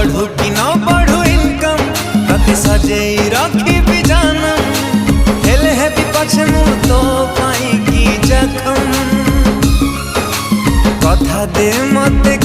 बढ़ू कि न बढ़ू इनकम तते सजेई रखी भी जानम हेले है भी पछमु तो पाई की जखम कथा दे मते